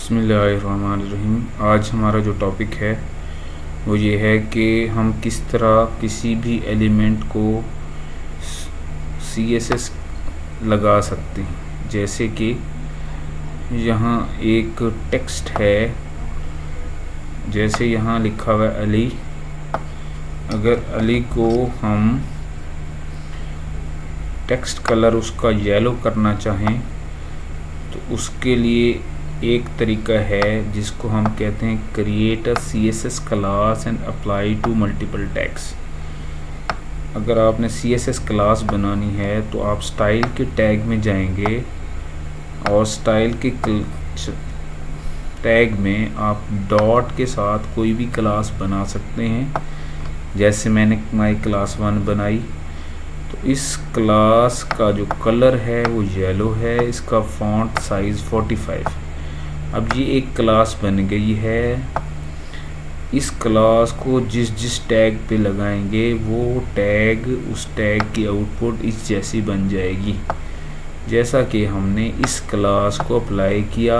बिस्मिल्लाहिर्रहमानिर्रहीम। आज हमारा जो टॉपिक है वो ये है कि हम किस तरह किसी भी एलिमेंट को CSS लगा सकते हैं। जैसे कि यहाँ एक टेक्स्ट है, जैसे यहाँ लिखा हुआ है अली। अगर अली को हम टेक्स्ट कलर उसका येलो करना चाहें तो उसके लिए एक तरीका है जिसको हम कहते हैं create a CSS class and apply to multiple tags. अगर आपने CSS क्लास बनानी है तो आप स्टाइल के टैग में जाएंगे और स्टाइल के टैग में आप डॉट के साथ कोई भी क्लास बना सकते हैं। जैसे मैंने माई क्लास 1 बनाई तो इस क्लास का जो कलर है वो येलो है, इसका फॉन्ट साइज़ 45। अब ये एक क्लास बन गई है। इस क्लास को जिस जिस टैग पे लगाएंगे वो टैग, उस टैग की आउटपुट इस जैसी बन जाएगी। जैसा कि हमने इस क्लास को अप्लाई किया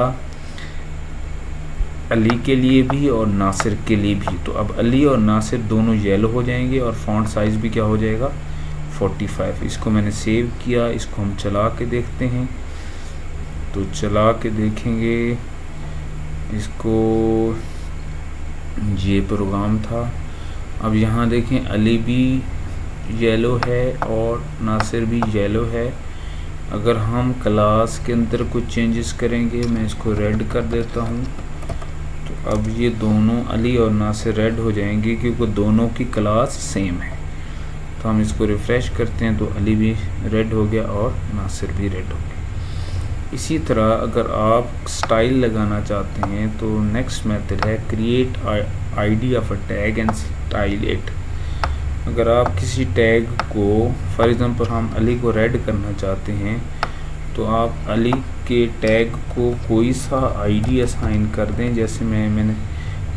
अली के लिए भी और नासिर के लिए भी, तो अब अली और नासिर दोनों येलो हो जाएंगे और फॉन्ट साइज़ भी क्या हो जाएगा, 45। इसको मैंने सेव किया, इसको हम चला के देखते हैं। तो चला के देखेंगे इसको, ये प्रोग्राम था। अब यहाँ देखें अली भी येलो है और नासिर भी येलो है। अगर हम क्लास के अंदर कुछ चेंजेस करेंगे, मैं इसको रेड कर देता हूँ, तो अब ये दोनों अली और नासिर रेड हो जाएंगे क्योंकि दोनों की क्लास सेम है। तो हम इसको रिफ़्रेश करते हैं तो अली भी रेड हो गया और नासिर भी रेड हो गया। इसी तरह अगर आप स्टाइल लगाना चाहते हैं तो नेक्स्ट मेथड है create ID of a tag and style it. अगर आप किसी टैग को, फॉर एग्जांपल हम अली को रेड करना चाहते हैं, तो आप अली के टैग को कोई सा आईडी असाइन कर दें। जैसे मैंने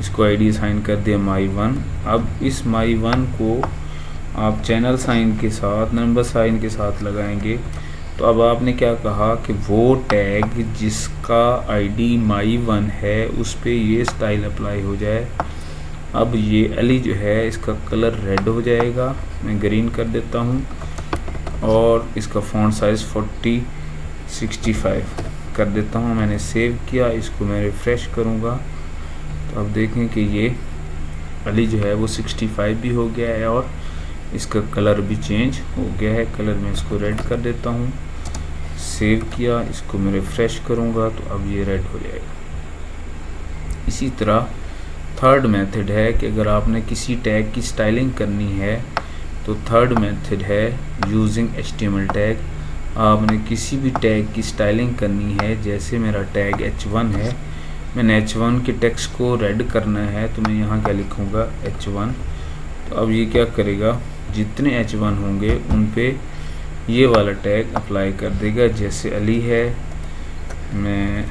इसको आईडी असाइन कर दिया my1। अब इस my1 को आप चैनल साइन के साथ, नंबर साइन के साथ लगाएंगे। तो अब आपने क्या कहा कि वो टैग जिसका आईडी my1 है उस पे ये स्टाइल अप्लाई हो जाए। अब ये अली जो है इसका कलर रेड हो जाएगा, मैं ग्रीन कर देता हूँ और इसका फॉन्ट साइज़ 65 कर देता हूँ। मैंने सेव किया, इसको मैं रिफ़्रेश करूँगा तो अब देखें कि ये अली जो है वो 65 भी हो गया है और इसका कलर भी चेंज हो गया है। कलर में इसको रेड कर देता हूँ, सेव किया, इसको मैं रिफ़्रेश करूँगा तो अब ये रेड हो जाएगा। इसी तरह थर्ड मेथड है कि अगर आपने किसी टैग की स्टाइलिंग करनी है तो थर्ड मेथड है यूजिंग HTML टैग। आपने किसी भी टैग की स्टाइलिंग करनी है, जैसे मेरा टैग H1 है, मैंने H1 के टेक्स्ट को रेड करना है तो मैं यहाँ क्या लिखूँगा, H1। तो अब ये क्या करेगा, जितने H1 होंगे उन पे ये वाला टैग अप्लाई कर देगा। जैसे अली है, मैं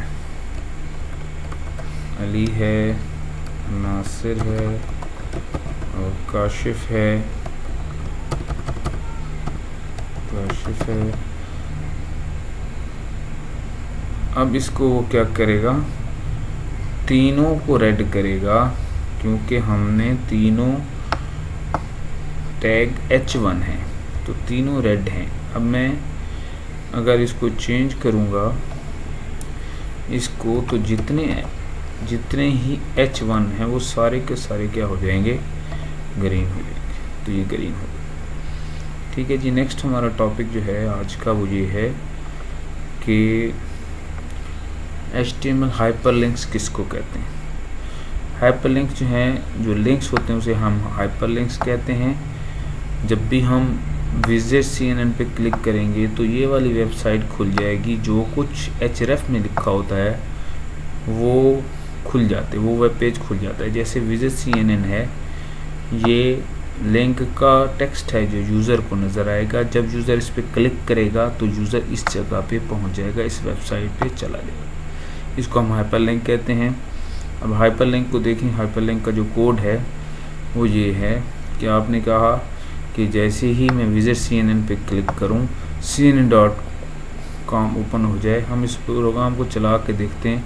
अली है, नासिर है और काशिफ है, अब इसको वो क्या करेगा, तीनों को रेड करेगा क्योंकि हमने तीनों टैग H1 है तो तीनों रेड हैं। अब मैं अगर इसको चेंज करूँगा इसको, तो जितने ही H1 हैं वो सारे के सारे क्या हो जाएंगे, ग्रीन हो जाएंगे। तो ये ग्रीन हो गया। ठीक है जी। नेक्स्ट हमारा टॉपिक जो है आज का वो ये है कि HTML हाइपरलिंक्स किसको कहते हैं। हाइपरलिंक्स जो हैं, जो लिंक्स होते हैं उसे हम हाइपरलिंक्स कहते हैं। जब भी हम विजिट CNN पे क्लिक करेंगे तो ये वाली वेबसाइट खुल जाएगी, जो कुछ href में लिखा होता है वो खुल जाते, वो वेब पेज खुल जाता है। जैसे विजिट CNN है, ये लिंक का टेक्स्ट है जो यूज़र को नज़र आएगा। जब यूज़र इस पर क्लिक करेगा तो यूज़र इस जगह पे पहुंच जाएगा, इस वेबसाइट पे चला जाएगा। इसको हम हाइपरलिंक कहते हैं। अब हाइपरलिंक को देखें, हाइपरलिंक का जो कोड है वो ये है कि आपने कहा कि जैसे ही मैं विजिट CNN पे क्लिक करूं CNN.com ओपन हो जाए। हम इस प्रोग्राम को चला के देखते हैं।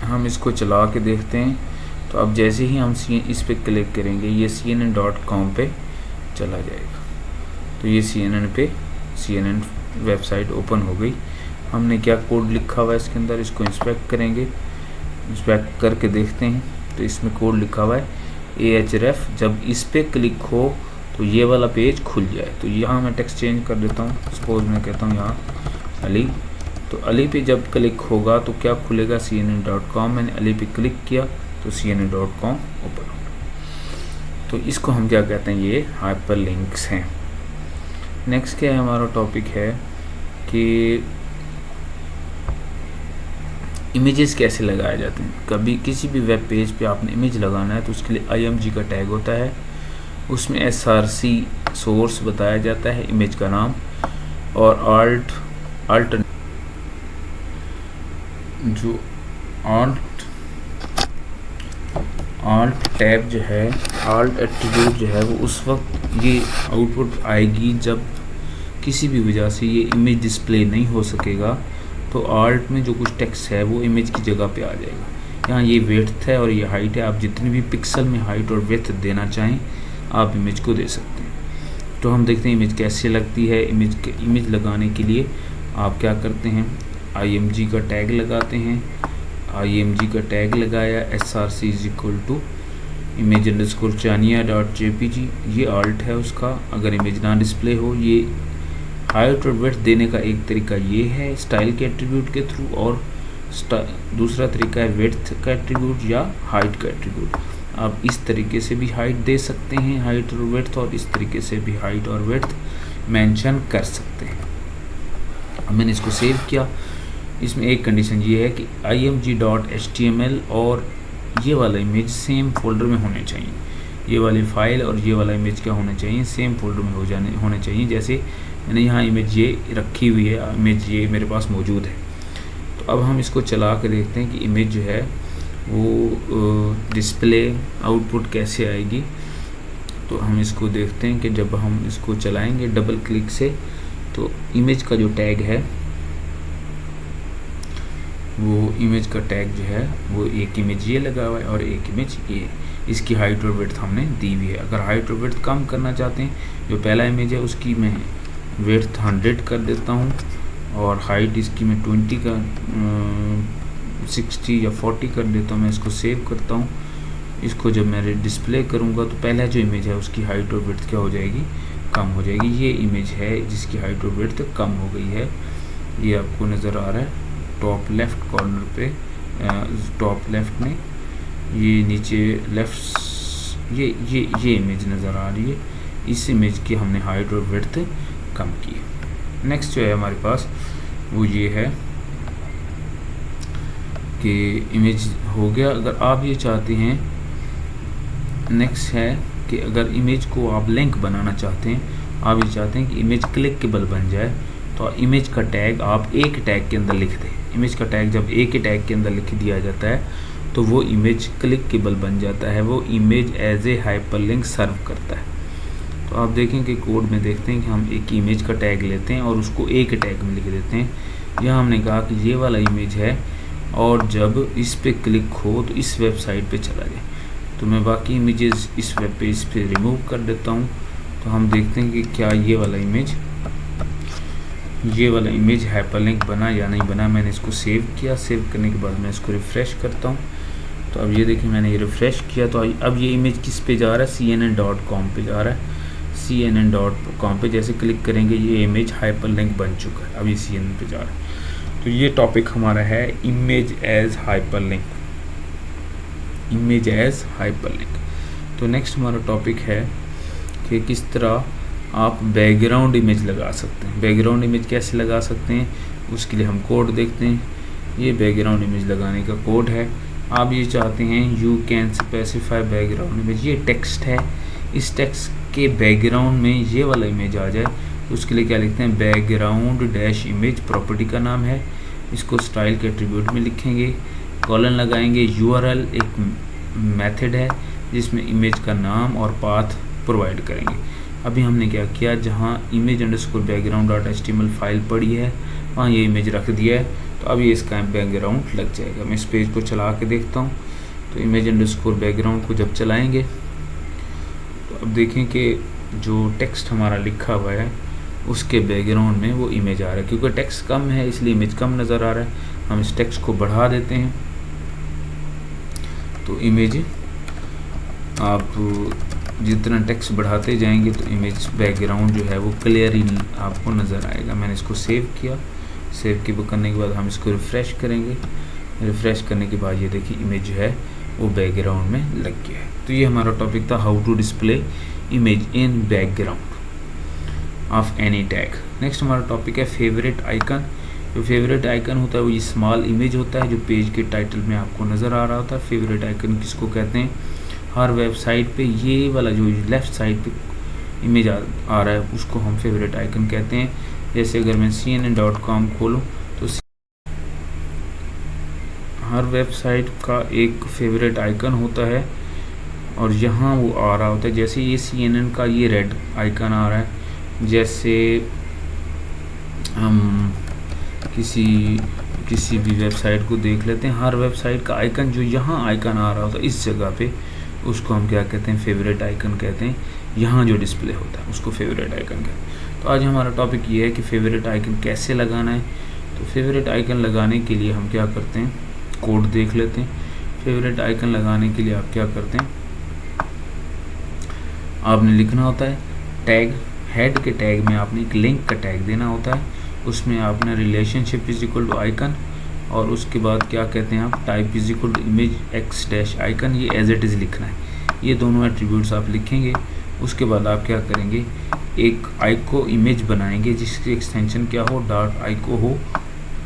हम इसको चला के देखते हैं। तो अब जैसे ही हम इस पर क्लिक करेंगे ये CNN.com पे चला जाएगा। तो ये CNN वेबसाइट ओपन हो गई। हमने क्या कोड लिखा हुआ है इसके अंदर, इसको इंस्पेक्ट करेंगे, इंस्पेक्ट करके देखते हैं। तो इसमें कोड लिखा हुआ है AHREF। जब इस पर क्लिक हो तो ये वाला पेज खुल जाए। तो यहाँ मैं टेक्स्ट चेंज कर देता हूँ, सपोज मैं कहता हूँ यहाँ अली। तो अली पे जब क्लिक होगा तो क्या खुलेगा, CNN.com। मैंने अली पे क्लिक किया तो CNN.com ओपन होगा। तो इसको हम क्या कहते हैं, ये हाइपर लिंक्स हैं। नेक्स्ट क्या है हमारा टॉपिक है कि इमेजेस कैसे लगाए जाते हैं। कभी किसी भी वेब पेज पे आपने इमेज लगाना है तो उसके लिए IMG का टैग होता है, उसमें SRC सोर्स बताया जाता है, इमेज का नाम, और alt टैब जो है, alt एट्रीब्यूट जो है वो उस वक्त ये आउटपुट आएगी जब किसी भी वजह से ये इमेज डिस्प्ले नहीं हो सकेगा। तो alt में जो कुछ टेक्स्ट है वो इमेज की जगह पे आ जाएगा। यहाँ ये विड्थ है और ये हाइट है, आप जितनी भी पिक्सल में हाइट और विड्थ देना चाहें आप इमेज को दे सकते हैं। तो हम देखते हैं इमेज कैसे लगती है। इमेज लगाने के लिए आप क्या करते हैं, IMG का टैग लगाते हैं। IMG का टैग लगाया, SRC = image_chania.jpg, ये alt है उसका। अगर इमेज ना डिस्प्ले हो, ये हाइट और विड्थ देने का एक तरीका ये है स्टाइल के एट्रीब्यूट के थ्रू, और दूसरा तरीका है विड्थ का एट्रीब्यूट या हाइट का एट्रीब्यूट। आप इस तरीके से भी हाइट दे सकते हैं, हाइट और विड्थ, और इस तरीके से भी हाइट और विड्थ मेंशन कर सकते हैं। अब मैंने इसको सेव किया। इसमें एक कंडीशन ये है कि img.html और ये वाला इमेज सेम फोल्डर में होने चाहिए। ये वाली फाइल और ये वाला इमेज क्या होना चाहिए, सेम फोल्डर में होने चाहिए। जैसे मैंने यहाँ इमेज ये रखी हुई है, इमेज ये मेरे पास मौजूद है। तो अब हम इसको चला कर देखते हैं कि इमेज जो है वो डिस्प्ले आउटपुट कैसे आएगी। तो हम इसको देखते हैं कि जब हम इसको चलाएंगे डबल क्लिक से, तो इमेज का जो टैग है वो इमेज का टैग जो है वो एक इमेज ये लगा हुआ है और एक इमेज ये, इसकी हाइट और विड्थ हमने दी हुई है। अगर हाइट और विड्थ कम करना चाहते हैं, जो पहला इमेज है उसकी मैं विड्थ 100 कर देता हूँ और हाइट इसकी मैं 20 का 60 या 40 कर देता हूँ। मैं इसको सेव करता हूँ। इसको जब मैं डिस्प्ले करूँगा तो पहला जो इमेज है उसकी हाइट और विड्थ क्या हो जाएगी, कम हो जाएगी। ये इमेज है जिसकी हाइट और विड्थ कम हो गई है, ये आपको नज़र आ रहा है टॉप लेफ़्ट कॉर्नर पे, टॉप लेफ़्ट में ये नीचे लेफ़्ट ये इमेज नज़र आ रही है। इस इमेज की हमने हाइट और विड्थ कम की। नेक्स्ट जो है हमारे पास वो ये है कि इमेज हो गया। अगर आप ये चाहते हैं, नेक्स्ट है कि अगर इमेज को आप लिंक बनाना चाहते हैं, आप ये चाहते हैं कि इमेज क्लिकेबल बन जाए, तो इमेज का टैग आप एक टैग के अंदर लिख दें। इमेज का टैग जब एक ही टैग के अंदर लिख दिया जाता है तो वो इमेज क्लिकेबल बन जाता है, वो इमेज एज ए हाइपरलिंक सर्व करता है। तो आप देखें कि कोड में देखते हैं कि हम एक इमेज का टैग लेते हैं और उसको एक टैग में लिख देते हैं। यहाँ हमने कहा कि ये वाला इमेज है और जब इस पे क्लिक हो तो इस वेबसाइट पे चला जाए। तो मैं बाकी इमेजेस इस वेब पेज पे रिमूव कर देता हूँ। तो हम देखते हैं कि क्या ये वाला इमेज हाइपरलिंक बना या नहीं बना। मैंने इसको सेव किया, सेव करने के बाद मैं इसको रिफ़्रेश करता हूँ। तो अब ये देखिए मैंने ये रिफ़्रेश किया तो अब ये इमेज किस पे जा रहा है, CNN.com पे जा रहा है। CNN.com पे जैसे क्लिक करेंगे ये इमेज हाइपरलिंक बन चुका है, अब ये CNN पे जा रहा है। तो ये टॉपिक हमारा है image as hyperlink, image as hyperlink. तो नेक्स्ट हमारा टॉपिक है कि किस तरह आप बैकग्राउंड इमेज लगा सकते हैं। बैकग्राउंड इमेज कैसे लगा सकते हैं, उसके लिए हम कोड देखते हैं। ये बैकग्राउंड इमेज लगाने का कोड है। आप ये चाहते हैं you can specify background image, ये टेक्स्ट है, इस टेक्स्ट के बैकग्राउंड में ये वाला इमेज आ जाए। उसके लिए क्या लिखते हैं, बैकग्राउंड डैश इमेज प्रॉपर्टी का नाम है। इसको स्टाइल के एट्रीब्यूट में लिखेंगे, कॉलन लगाएंगे। URL एक मेथड है जिसमें इमेज का नाम और पाथ प्रोवाइड करेंगे। अभी हमने क्या किया, जहाँ image_background.html फाइल पड़ी है वहाँ ये इमेज रख दिया है। तो तो अब ये इसका बैकग्राउंड लग जाएगा। मैं इस पेज को चला के देखता हूँ, तो इमेज अंडरस्कोर बैकग्राउंड को जब चलाएंगे तो अब देखें कि जो टेक्स्ट हमारा लिखा हुआ है उसके बैकग्राउंड में वो इमेज आ रहा है। क्योंकि टेक्स्ट कम है इसलिए इमेज कम नज़र आ रहा है। हम इस टेक्स्ट को बढ़ा देते हैं तो इमेज, आप जितना टेक्स्ट बढ़ाते जाएंगे तो इमेज बैकग्राउंड जो है वो क्लियर ही नहीं आपको नज़र आएगा। मैंने इसको सेव किया, सेव करने के बाद हम इसको रिफ़्रेश करेंगे। रिफ़्रेश करने के बाद ये देखिए इमेज जो है वो बैकग्राउंड में लग गया है। तो ये हमारा टॉपिक था, how to display image in background of any tag. Next हमारा टॉपिक है फेवरेट आइकन। जो फेवरेट आइकन होता है वो ये स्मॉल इमेज होता है जो पेज के टाइटल में आपको नज़र आ रहा होता है। फेवरेट आइकन किसको कहते हैं? हर वेबसाइट पे ये वाला जो लेफ़्ट साइड पे इमेज आ रहा है उसको हम फेवरेट आइकन कहते हैं। जैसे अगर मैं CNN.com खोलूँ तो हर वेबसाइट का एक फेवरेट आइकन होता है और यहाँ वो आ रहा होता है। जैसे ये CNN का ये रेड आइकन आ रहा है, जैसे हम किसी भी वेबसाइट को देख लेते हैं, हर वेबसाइट का आइकन जो यहाँ आइकन आ रहा होता है इस जगह पे, उसको हम क्या कहते हैं? फेवरेट आइकन कहते हैं। यहाँ जो डिस्प्ले होता है उसको फेवरेट आइकन कहते हैं। तो आज हमारा टॉपिक ये है कि फेवरेट आइकन कैसे लगाना है। तो फेवरेट आइकन लगाने के लिए हम क्या करते हैं? कोड देख लेते हैं। फेवरेट आइकन लगाने के लिए आप क्या करते हैं? आपने लिखना होता है टैग, हेड के टैग में आपने एक लिंक का टैग देना होता है। उसमें आपने relationship is equal to icon और उसके बाद क्या कहते हैं आप? Type is equal to image x dash icon, ये एज इट इज़ लिखना है। ये दोनों एट्रीब्यूट्स आप लिखेंगे। उसके बाद आप क्या करेंगे? एक आइको इमेज बनाएंगे जिसकी एक्सटेंशन क्या हो? डॉट आइको हो।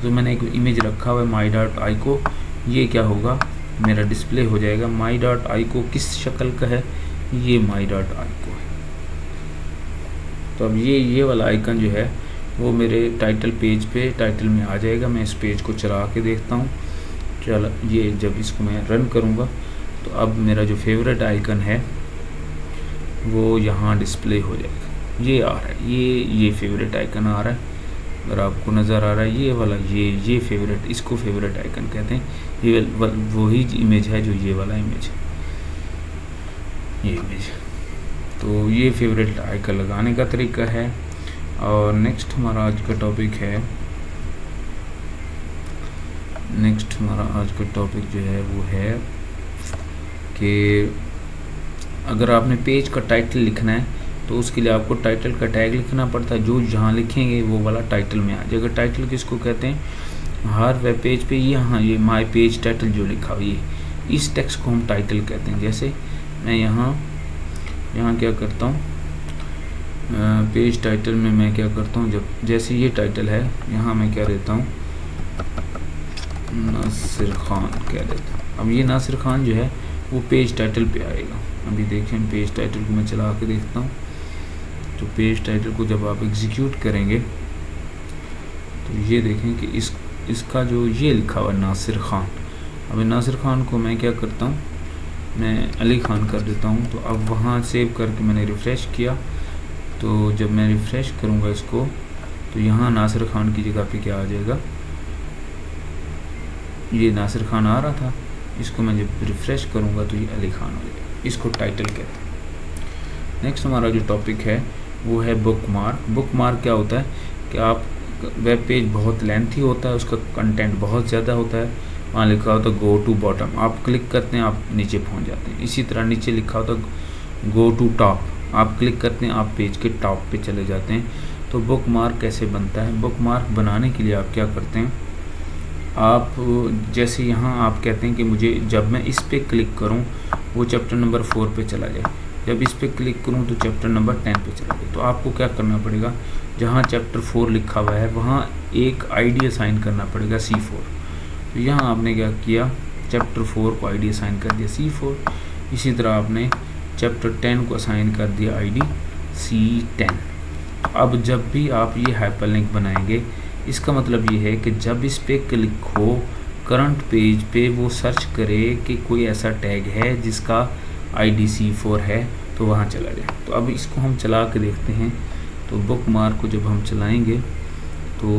तो मैंने एक इमेज रखा हुआ है माई डॉट आइको, ये क्या होगा? मेरा डिस्प्ले हो जाएगा। माई डॉट आइको किस शक्ल का है? ये माई डॉट आइको है। तो अब ये वाला आइकन जो है वो मेरे टाइटल पेज पे टाइटल में आ जाएगा। मैं इस पेज को चला के देखता हूँ। चलो ये जब इसको मैं रन करूँगा तो अब मेरा जो फेवरेट आइकन है वो यहाँ डिस्प्ले हो जाएगा। ये आ रहा है, ये फेवरेट आइकन आ रहा है। अगर आपको नज़र आ रहा है ये वाला, ये फेवरेट, इसको फेवरेट आइकन कहते हैं। ये वही इमेज है जो ये वाला इमेज है, ये इमेज। तो ये फेवरेट आइकन लगाने का तरीका है। और नेक्स्ट हमारा आज का टॉपिक जो है वो है कि अगर आपने पेज का टाइटल लिखना है तो उसके लिए आपको टाइटल का टैग लिखना पड़ता है। जो जहाँ लिखेंगे वो वाला टाइटल में आ जाएगा। टाइटल किसको कहते हैं? हर वेब पेज पे ये माई पेज टाइटल जो लिखा हुआ है इस टेक्स्ट को हम टाइटल कहते हैं। जैसे मैं यहाँ क्या करता हूँ, पेज टाइटल में मैं क्या करता हूँ, जैसे ये टाइटल है यहाँ मैं क्या देता हूँ? नासिर खान क्या देता हूँ। अब ये नासिर खान जो है वो पेज टाइटल पे आएगा। अभी देखें पेज टाइटल को मैं चला के देखता हूँ। तो पेज टाइटल को जब आप एग्जीक्यूट करेंगे तो ये देखें कि इसका जो ये लिखा हुआ नासिर खान, अभी नासिर खान को मैं क्या करता हूँ? मैं अली खान कर देता हूँ। तो अब वहाँ सेव करके मैंने रिफ़्रेश किया। तो जब मैं रिफ़्रेश करूँगा इसको तो यहाँ नासिर खान की जगह पे क्या आ जाएगा? ये नासिर खान आ रहा था, इसको मैं जब रिफ़्रेश करूँगा तो ये अली खान हो जाएगा। इसको टाइटल कहते हैं। नेक्स्ट हमारा जो टॉपिक है वो है बुक मार्क। बुक मार्क क्या होता है कि आप वेब पेज बहुत लेंथी होता है, उसका कंटेंट बहुत ज़्यादा होता है, वहाँ लिखा होता है गो टू बॉटम, आप क्लिक करते हैं आप नीचे पहुँच जाते हैं। इसी तरह नीचे लिखा होता है गो टू टॉप, आप क्लिक करते हैं आप पेज के टॉप पे चले जाते हैं। तो बुक मार्क कैसे बनता है? बुक मार्क बनाने के लिए आप क्या करते हैं? आप जैसे यहाँ आप कहते हैं कि मुझे जब मैं इस पे क्लिक करूँ वो चैप्टर नंबर 4 पे चला जाए, जब इस पे क्लिक करूँ तो चैप्टर नंबर 10 पे चला जाए। तो आपको क्या करना पड़ेगा? जहाँ चैप्टर 4 लिखा हुआ है वहाँ एक आईडी असाइन करना पड़ेगा C4। तो यहाँ आपने क्या किया? चैप्टर 4 को आईडी असाइन कर दिया C4। इसी तरह आपने चैप्टर 10 को असाइन कर दिया आईडी C10। अब जब भी आप ये हाइपरलिंक बनाएंगे इसका मतलब ये है कि जब इस पे क्लिक हो करंट पेज पे वो सर्च करे कि कोई ऐसा टैग है जिसका आईडी C4 है तो वहाँ चला जाए। तो अब इसको हम चला के देखते हैं। तो बुक मार्क को जब हम चलाएंगे तो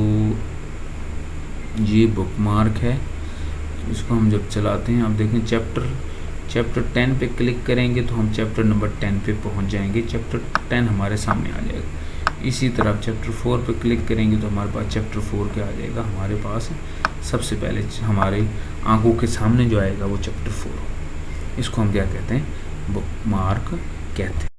ये बुक मार्क है। इसको हम जब चलाते हैं, आप देखें चैप्टर 10 पे क्लिक करेंगे तो हम चैप्टर नंबर 10 पे पहुंच जाएंगे, चैप्टर 10 हमारे सामने आ जाएगा। इसी तरह चैप्टर 4 पे क्लिक करेंगे तो हमारे पास चैप्टर 4 क्या आ जाएगा, हमारे पास सबसे पहले हमारे आंखों के सामने जो आएगा वो चैप्टर 4। इसको हम क्या कहते हैं, बुक मार्क कहते हैं।